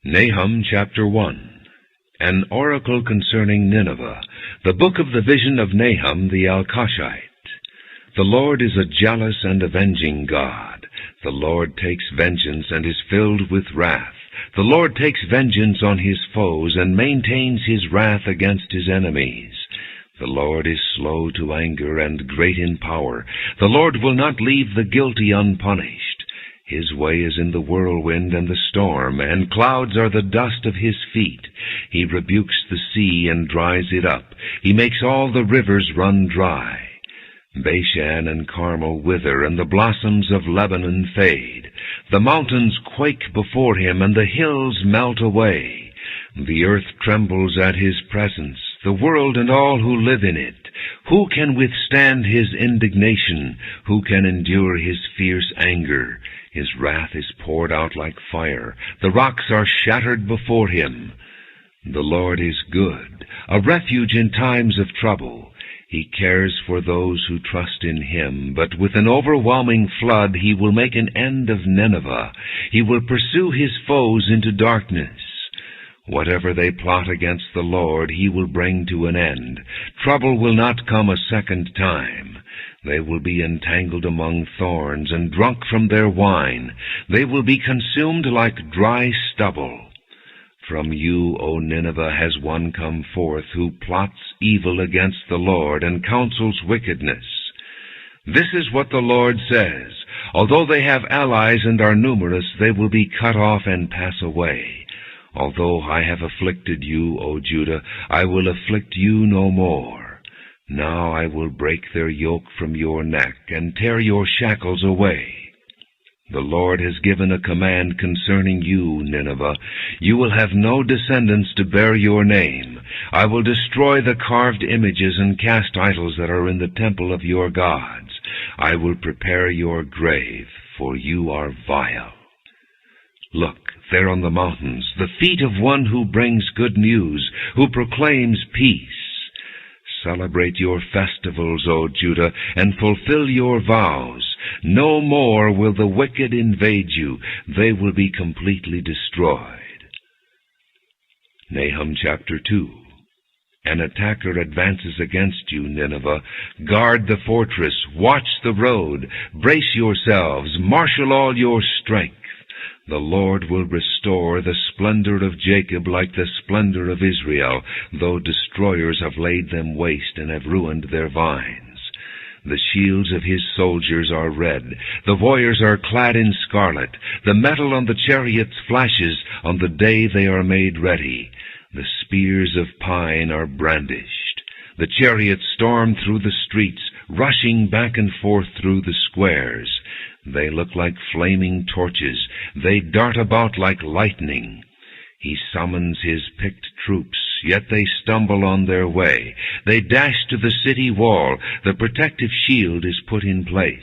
Nahum chapter 1. An oracle concerning Nineveh, the book of the vision of Nahum the Alkashite. The Lord is a jealous and avenging God. The Lord takes vengeance and is filled with wrath. The Lord takes vengeance on his foes and maintains his wrath against his enemies. The Lord is slow to anger and great in power. The Lord will not leave the guilty unpunished. His way is in the whirlwind and the storm, and clouds are the dust of his feet. He rebukes the sea and dries it up. He makes all the rivers run dry. Bashan and Carmel wither, and the blossoms of Lebanon fade. The mountains quake before him, and the hills melt away. The earth trembles at his presence, the world and all who live in it. Who can withstand his indignation? Who can endure his fierce anger? His wrath is poured out like fire. The rocks are shattered before him. The Lord is good, a refuge in times of trouble. He cares for those who trust in him, but with an overwhelming flood he will make an end of Nineveh. He will pursue his foes into darkness. Whatever they plot against the Lord, he will bring to an end. Trouble will not come a second time. They will be entangled among thorns and drunk from their wine. They will be consumed like dry stubble. From you, O Nineveh, has one come forth who plots evil against the Lord and counsels wickedness. This is what the Lord says: although they have allies and are numerous, they will be cut off and pass away. Although I have afflicted you, O Judah, I will afflict you no more. Now I will break their yoke from your neck and tear your shackles away. The Lord has given a command concerning you, Nineveh. You will have no descendants to bear your name. I will destroy the carved images and cast idols that are in the temple of your gods. I will prepare your grave, for you are vile. Look, there on the mountains, the feet of one who brings good news, who proclaims peace. Celebrate your festivals, O Judah, and fulfill your vows. No more will the wicked invade you. They will be completely destroyed. Nahum chapter 2. An attacker advances against you, Nineveh. Guard the fortress, watch the road, brace yourselves, marshal all your strength. The Lord will restore the splendor of Jacob like the splendor of Israel, though destroyers have laid them waste and have ruined their vines. The shields of his soldiers are red, the warriors are clad in scarlet, the metal on the chariots flashes on the day they are made ready. The spears of pine are brandished. The chariots storm through the streets, rushing back and forth through the squares. They look like flaming torches. They dart about like lightning. He summons his picked troops, yet they stumble on their way. They dash to the city wall. The protective shield is put in place.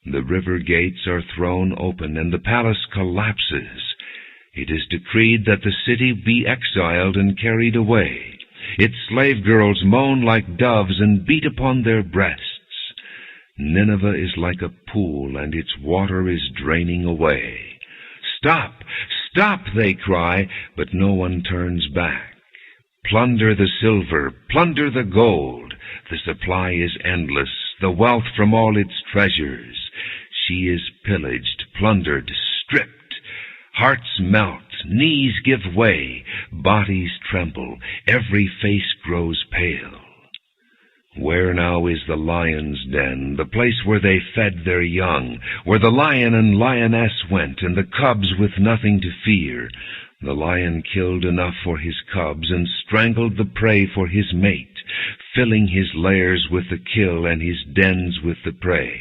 The river gates are thrown open, and the palace collapses. It is decreed that the city be exiled and carried away. Its slave girls moan like doves and beat upon their breasts. Nineveh is like a pool, and its water is draining away. Stop! Stop! They cry, but no one turns back. Plunder the silver, plunder the gold. The supply is endless, the wealth from all its treasures. She is pillaged, plundered, stripped. Hearts melt, knees give way, bodies tremble, every face grows pale. Where now is the lion's den, the place where they fed their young, where the lion and lioness went, and the cubs with nothing to fear? The lion killed enough for his cubs, and strangled the prey for his mate, filling his lairs with the kill and his dens with the prey.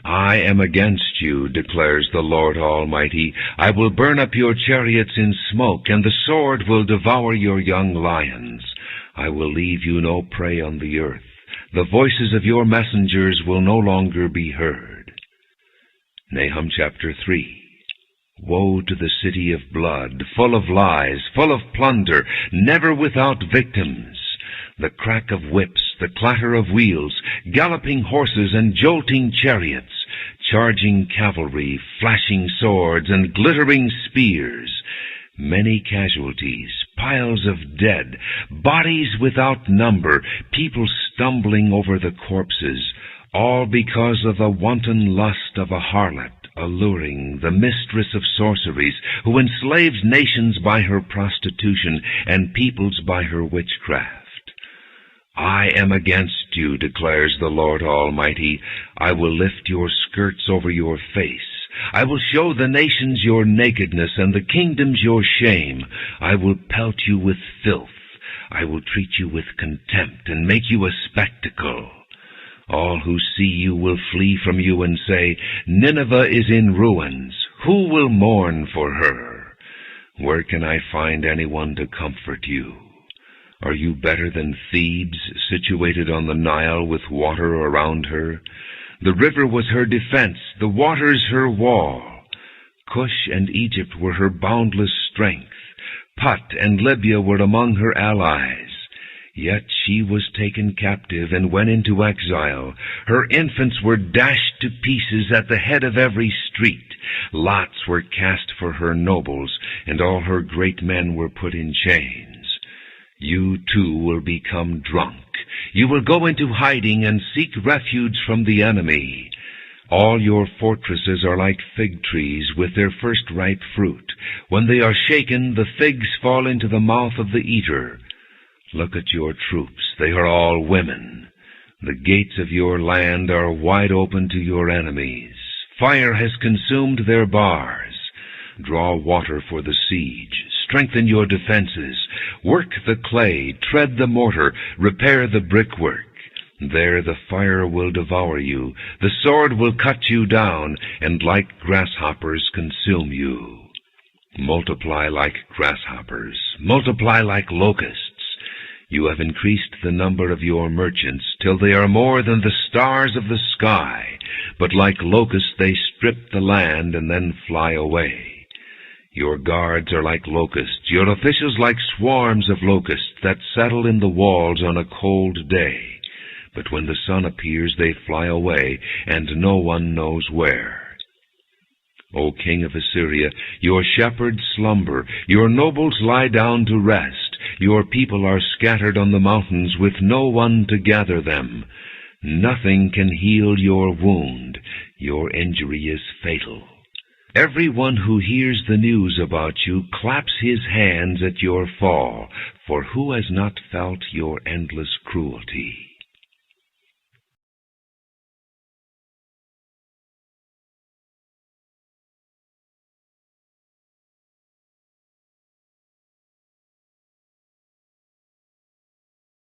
I am against you, declares the Lord Almighty. I will burn up your chariots in smoke, and the sword will devour your young lions. I will leave you no prey on the earth. The voices of your messengers will no longer be heard. Nahum chapter 3. Woe to the city of blood, full of lies, full of plunder, never without victims. The crack of whips, the clatter of wheels, galloping horses and jolting chariots, charging cavalry, flashing swords, and glittering spears. Many casualties, piles of dead, bodies without number, people stumbling over the corpses, all because of the wanton lust of a harlot, alluring, the mistress of sorceries, who enslaves nations by her prostitution and peoples by her witchcraft. I am against you, declares the Lord Almighty. I will lift your skirts over your face. I will show the nations your nakedness and the kingdoms your shame. I will pelt you with filth. I will treat you with contempt and make you a spectacle. All who see you will flee from you and say, Nineveh is in ruins. Who will mourn for her? Where can I find anyone to comfort you? Are you better than Thebes, situated on the Nile with water around her? The river was her defense, the waters her wall. Cush and Egypt were her boundless strength. Put and Libya were among her allies. Yet she was taken captive and went into exile. Her infants were dashed to pieces at the head of every street. Lots were cast for her nobles, and all her great men were put in chains. You too will become drunk. You will go into hiding and seek refuge from the enemy. All your fortresses are like fig trees with their first ripe fruit. When they are shaken, the figs fall into the mouth of the eater. Look at your troops. They are all women. The gates of your land are wide open to your enemies. Fire has consumed their bars. Draw water for the siege. Strengthen your defenses. Work the clay, tread the mortar, repair the brickwork. There the fire will devour you, the sword will cut you down, and like grasshoppers consume you. Multiply like grasshoppers, multiply like locusts. You have increased the number of your merchants, till they are more than the stars of the sky. But like locusts they strip the land and then fly away. Your guards are like locusts, your officials like swarms of locusts that settle in the walls on a cold day. But when the sun appears, they fly away, and no one knows where. O king of Assyria, your shepherds slumber, your nobles lie down to rest. Your people are scattered on the mountains with no one to gather them. Nothing can heal your wound. Your injury is fatal. Everyone who hears the news about you claps his hands at your fall, for who has not felt your endless cruelty?